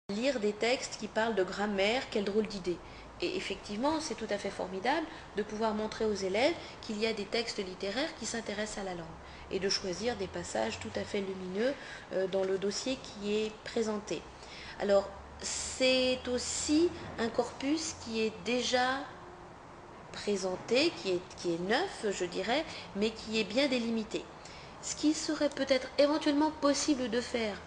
lire des textes qui parlent de grammaire, quelle drôle d'idée. Et effectivement, c'est tout à fait formidable de pouvoir montrer aux élèves qu'il y a des textes littéraires qui s'intéressent à la langue et de choisir des passages tout à fait lumineux dans le dossier qui est présenté. Alors, c'est aussi un corpus qui est déjà présenté, qui est neuf, je dirais, mais qui est bien délimité. Ce qui serait peut-être éventuellement possible de faire.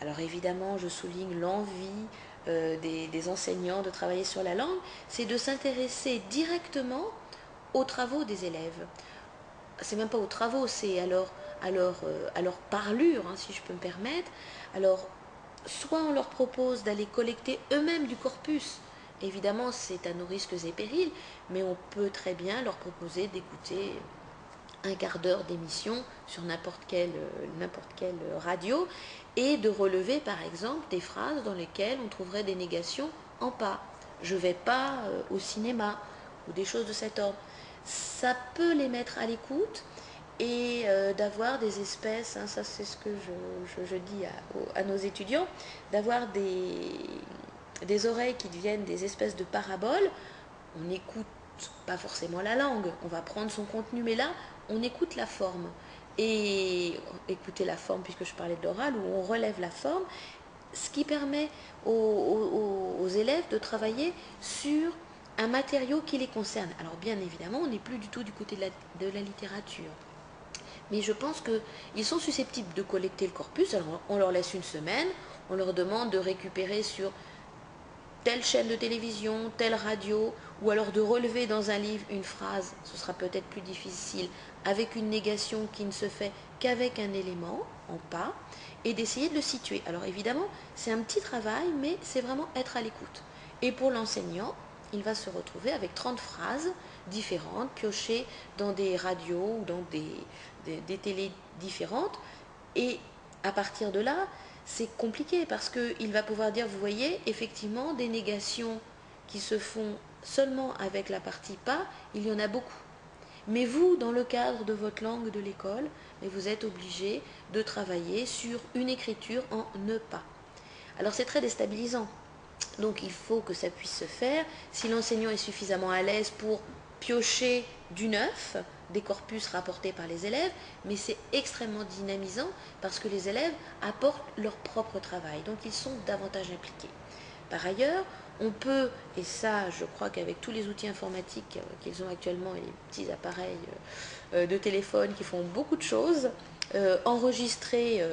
Alors évidemment, je souligne l'envie des enseignants de travailler sur la langue, c'est de s'intéresser directement aux travaux des élèves. C'est même pas aux travaux, c'est à leur parlure, hein, si je peux me permettre. Alors, soit on leur propose d'aller collecter eux-mêmes du corpus. Évidemment, c'est à nos risques et périls, mais on peut très bien leur proposer d'écouter un quart d'heure d'émission sur n'importe quelle radio et de relever par exemple des phrases dans lesquelles on trouverait des négations en pas. Je vais pas au cinéma ou des choses de cet ordre. Ça peut les mettre à l'écoute et d'avoir des espèces, hein, ça c'est ce que je dis à nos étudiants, d'avoir des oreilles qui deviennent des espèces de paraboles. On écoute pas forcément la langue, on va prendre son contenu, mais là, on écoute la forme. Et écouter la forme, puisque je parlais de l'oral, où on relève la forme, ce qui permet aux élèves de travailler sur un matériau qui les concerne. Alors bien évidemment, on n'est plus du tout du côté de la littérature. Mais je pense qu'ils sont susceptibles de collecter le corpus. Alors on leur laisse une semaine, on leur demande de récupérer sur telle chaîne de télévision, telle radio, ou alors de relever dans un livre une phrase, ce sera peut-être plus difficile, avec une négation qui ne se fait qu'avec un élément, en pas, et d'essayer de le situer. Alors évidemment, c'est un petit travail, mais c'est vraiment être à l'écoute. Et pour l'enseignant, il va se retrouver avec 30 phrases différentes, piochées dans des radios ou dans des télés différentes, et à partir de là, c'est compliqué parce qu'il va pouvoir dire, vous voyez, effectivement, des négations qui se font seulement avec la partie pas, il y en a beaucoup. Mais vous, dans le cadre de votre langue de l'école, vous êtes obligé de travailler sur une écriture en ne pas. Alors c'est très déstabilisant. Donc il faut que ça puisse se faire. Si l'enseignant est suffisamment à l'aise pour piocher du neuf, des corpus rapportés par les élèves, mais c'est extrêmement dynamisant parce que les élèves apportent leur propre travail, donc ils sont davantage impliqués. Par ailleurs, on peut, et ça je crois qu'avec tous les outils informatiques qu'ils ont actuellement et les petits appareils de téléphone qui font beaucoup de choses, enregistrer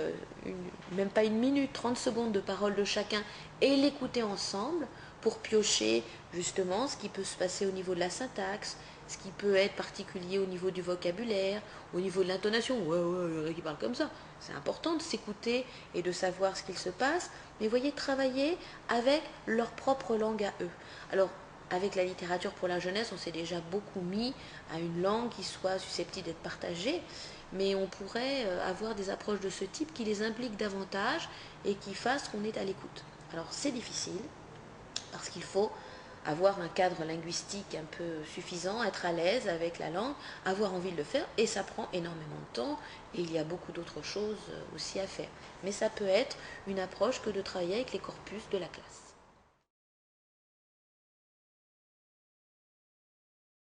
même pas une minute, 30 secondes de parole de chacun et l'écouter ensemble pour piocher justement ce qui peut se passer au niveau de la syntaxe, ce qui peut être particulier au niveau du vocabulaire, au niveau de l'intonation. Ouais, il y en a qui parlent comme ça. C'est important de s'écouter et de savoir ce qu'il se passe, mais voyez, travailler avec leur propre langue à eux. Alors, avec la littérature pour la jeunesse, on s'est déjà beaucoup mis à une langue qui soit susceptible d'être partagée, mais on pourrait avoir des approches de ce type qui les impliquent davantage et qui fassent qu'on est à l'écoute. Alors c'est difficile, parce qu'il faut avoir un cadre linguistique un peu suffisant, être à l'aise avec la langue, avoir envie de le faire, et ça prend énormément de temps, et il y a beaucoup d'autres choses aussi à faire. Mais ça peut être une approche que de travailler avec les corpus de la classe.